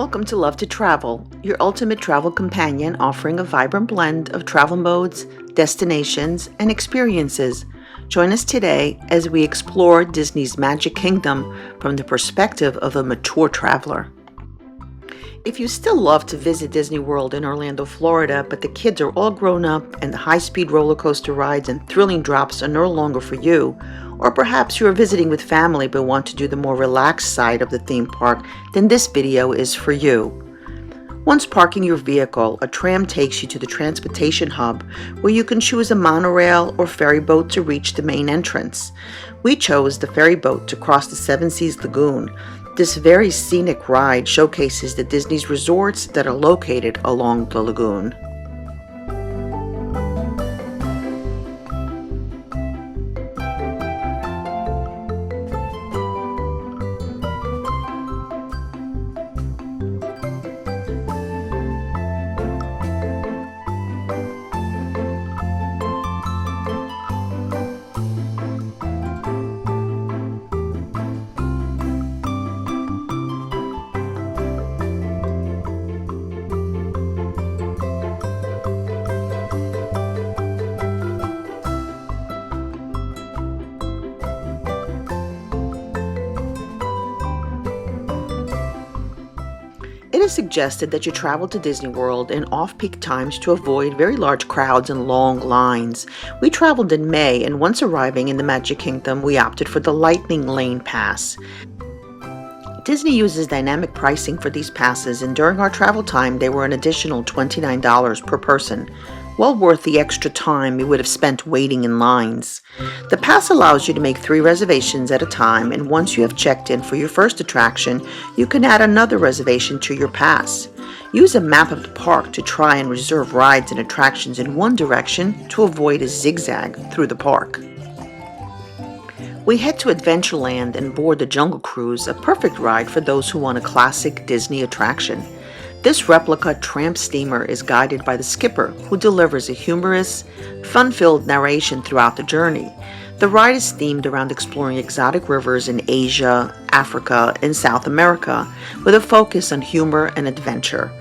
Welcome to Love to Travel, your ultimate travel companion offering a vibrant blend of travel modes, destinations, and experiences. Join us today as we explore Disney's Magic Kingdom from the perspective of a mature traveler. If you still love to visit Disney World in Orlando, Florida, but the kids are all grown up and the high-speed roller coaster rides and thrilling drops are no longer for you, or perhaps you are visiting with family but want to do the more relaxed side of the theme park, then this video is for you. Once parking your vehicle, a tram takes you to the transportation hub where you can choose a monorail or ferry boat to reach the main entrance. We chose the ferry boat to cross the Seven Seas Lagoon. This very scenic ride showcases the Disney's resorts that are located along the lagoon. It is suggested that you travel to Disney World in off-peak times to avoid very large crowds and long lines. We traveled in May, and once arriving in the Magic Kingdom, we opted for the Lightning Lane Pass. Disney uses dynamic pricing for these passes, and during our travel time, they were an additional $29 per person. Well worth the extra time you would have spent waiting in lines. The pass allows you to make 3 reservations at a time, and once you have checked in for your first attraction, you can add another reservation to your pass. Use a map of the park to try and reserve rides and attractions in one direction to avoid a zigzag through the park. We head to Adventureland and board the Jungle Cruise, a perfect ride for those who want a classic Disney attraction. This replica tramp steamer is guided by the skipper, who delivers a humorous, fun-filled narration throughout the journey. The ride is themed around exploring exotic rivers in Asia, Africa, and South America, with a focus on humor and adventure.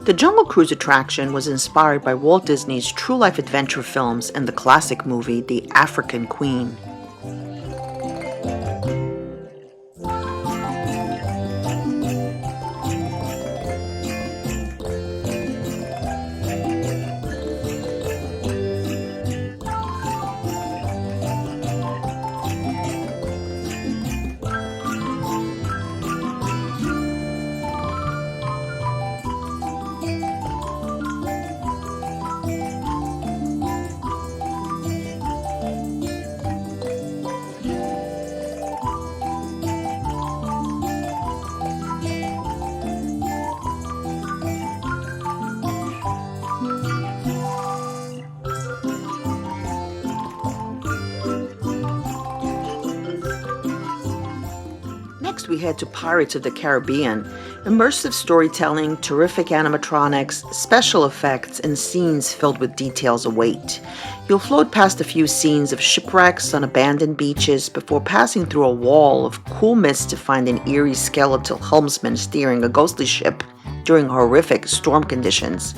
The Jungle Cruise attraction was inspired by Walt Disney's true-life adventure films and the classic movie The African Queen. Next, we head to Pirates of the Caribbean. Immersive storytelling, terrific animatronics, special effects, and scenes filled with details await. You'll float past a few scenes of shipwrecks on abandoned beaches before passing through a wall of cool mist to find an eerie skeletal helmsman steering a ghostly ship during horrific storm conditions.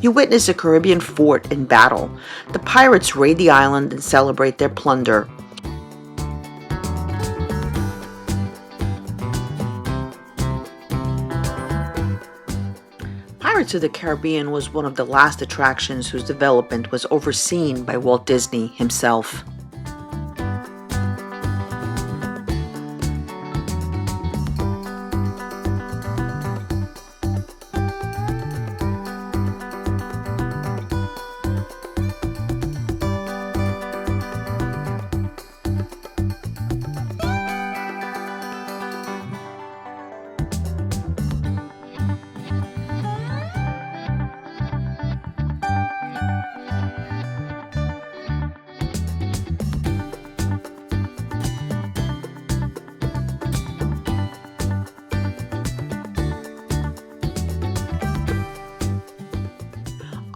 You witness a Caribbean fort in battle. The pirates raid the island and celebrate their plunder. Pirates of the Caribbean was one of the last attractions whose development was overseen by Walt Disney himself.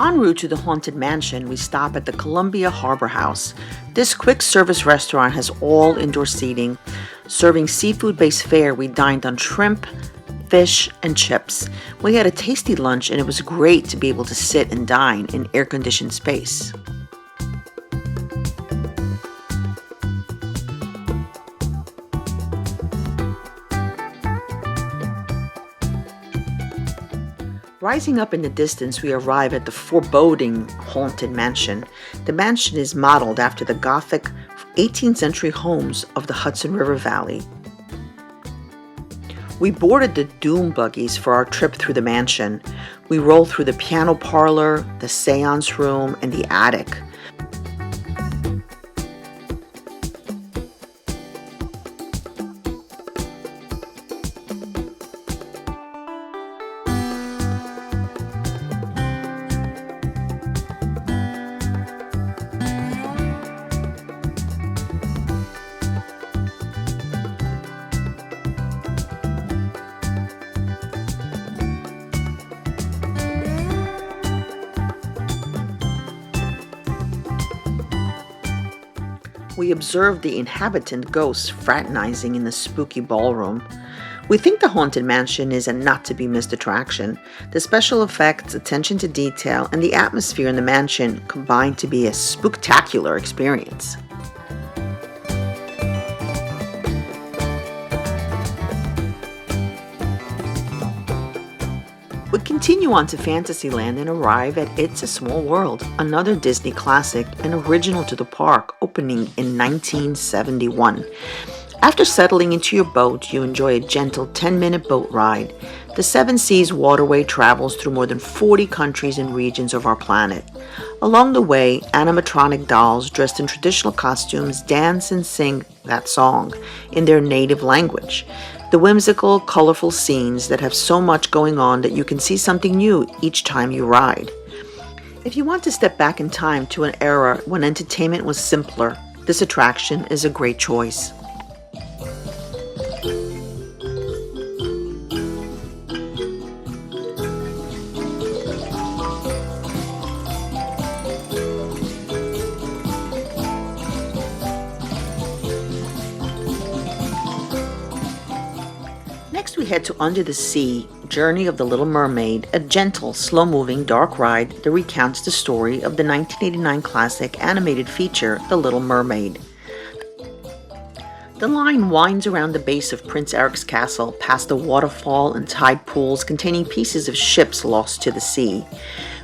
En route to the Haunted Mansion, we stop at the Columbia Harbor House. This quick service restaurant has all indoor seating. Serving seafood-based fare, we dined on shrimp, fish, and chips. We had a tasty lunch, and it was great to be able to sit and dine in air-conditioned space. Rising up in the distance, we arrive at the foreboding Haunted Mansion. The mansion is modeled after the Gothic 18th century homes of the Hudson River Valley. We boarded the Doom buggies for our trip through the mansion. We rolled through the piano parlor, the seance room, and the attic. We observed the inhabitant ghosts fraternizing in the spooky ballroom. We think the Haunted Mansion is a not-to-be-missed attraction. The special effects, attention to detail, and the atmosphere in the mansion combine to be a spooktacular experience. We continue on to Fantasyland and arrive at It's a Small World, another Disney classic and original to the park, opening in 1971. After settling into your boat, you enjoy a gentle 10-minute boat ride. The Seven Seas waterway travels through more than 40 countries and regions of our planet. Along the way, animatronic dolls dressed in traditional costumes dance and sing that song in their native language. The whimsical, colorful scenes that have so much going on that you can see something new each time you ride. If you want to step back in time to an era when entertainment was simpler, this attraction is a great choice. Next, we head to Under the Sea, Journey of the Little Mermaid, a gentle, slow-moving, dark ride that recounts the story of the 1989 classic animated feature, The Little Mermaid. The line winds around the base of Prince Eric's castle, past a waterfall and tide pools containing pieces of ships lost to the sea.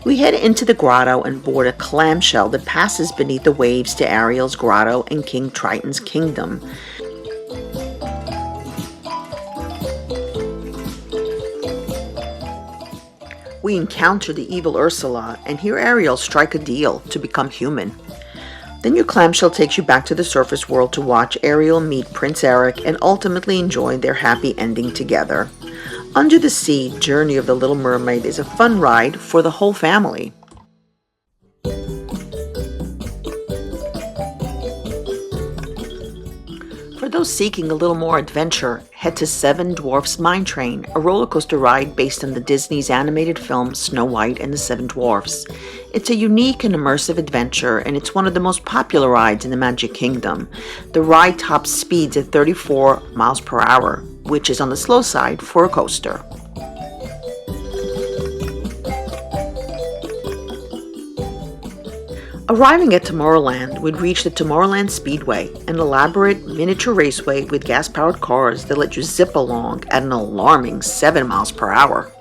We head into the grotto and board a clamshell that passes beneath the waves to Ariel's grotto and King Triton's kingdom. We encounter the evil Ursula and hear Ariel strike a deal to become human. Then your clamshell takes you back to the surface world to watch Ariel meet Prince Eric and ultimately enjoy their happy ending together. Under the Sea, Journey of the Little Mermaid is a fun ride for the whole family. For those seeking a little more adventure, head to Seven Dwarfs Mine Train, a roller coaster ride based on the Disney's animated film Snow White and the Seven Dwarfs. It's a unique and immersive adventure, and it's one of the most popular rides in the Magic Kingdom. The ride tops speeds at 34 miles per hour, which is on the slow side for a coaster. Arriving at Tomorrowland, we'd reach the Tomorrowland Speedway, an elaborate miniature raceway with gas-powered cars that let you zip along at an alarming 7 miles per hour.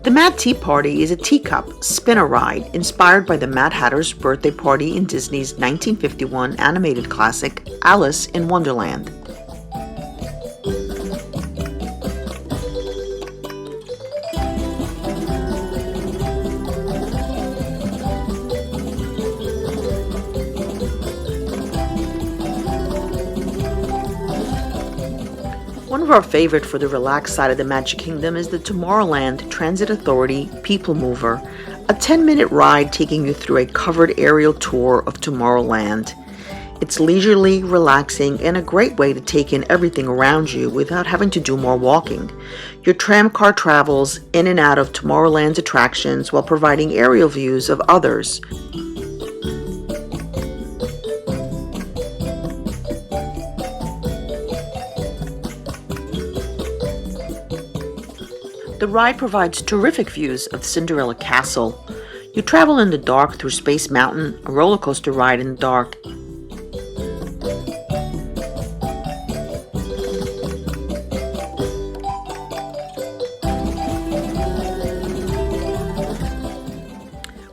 The Mad Tea Party is a teacup spinner ride inspired by the Mad Hatter's birthday party in Disney's 1951 animated classic Alice in Wonderland. One of our favorite for the relaxed side of the Magic Kingdom is the Tomorrowland Transit Authority People Mover, a 10-minute ride taking you through a covered aerial tour of Tomorrowland. It's leisurely, relaxing, and a great way to take in everything around you without having to do more walking. Your tram car travels in and out of Tomorrowland's attractions while providing aerial views of others. The ride provides terrific views of Cinderella Castle. You travel in the dark through Space Mountain, a roller coaster ride in the dark.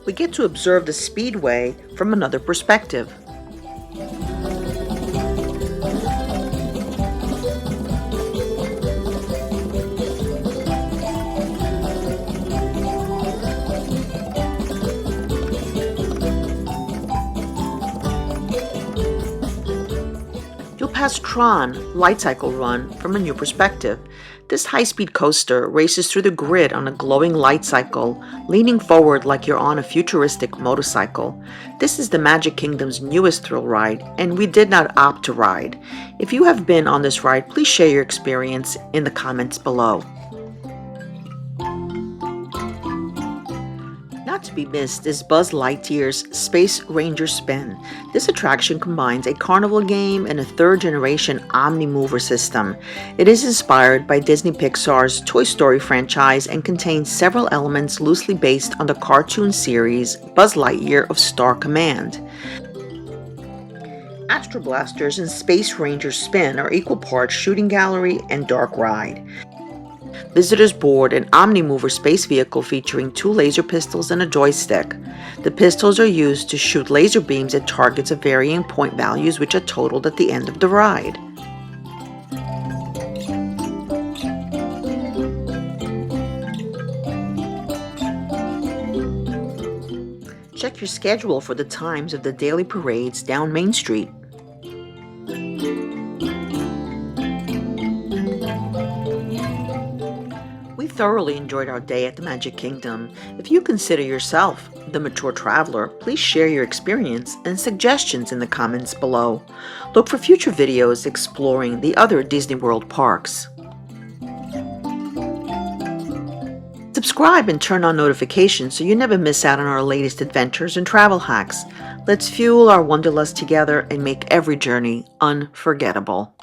We get to observe the Speedway from another perspective. You'll pass Tron Light Cycle Run from a new perspective. This high-speed coaster races through the grid on a glowing light cycle, leaning forward like you're on a futuristic motorcycle. This is the Magic Kingdom's newest thrill ride, and we did not opt to ride. If you have been on this ride, please share your experience in the comments below. Not to be missed is Buzz Lightyear's Space Ranger Spin. This attraction combines a carnival game and a third-generation Omnimover system. It is inspired by Disney Pixar's Toy Story franchise and contains several elements loosely based on the cartoon series Buzz Lightyear of Star Command. Astro Blasters and Space Ranger Spin are equal parts shooting gallery and dark ride. Visitors board an Omnimover space vehicle featuring 2 laser pistols and a joystick. The pistols are used to shoot laser beams at targets of varying point values, which are totaled at the end of the ride. Check your schedule for the times of the daily parades down Main Street. We thoroughly enjoyed our day at the Magic Kingdom. If you consider yourself the mature traveler, please share your experience and suggestions in the comments below. Look for future videos exploring the other Disney World parks. Subscribe and turn on notifications so you never miss out on our latest adventures and travel hacks. Let's fuel our wanderlust together and make every journey unforgettable.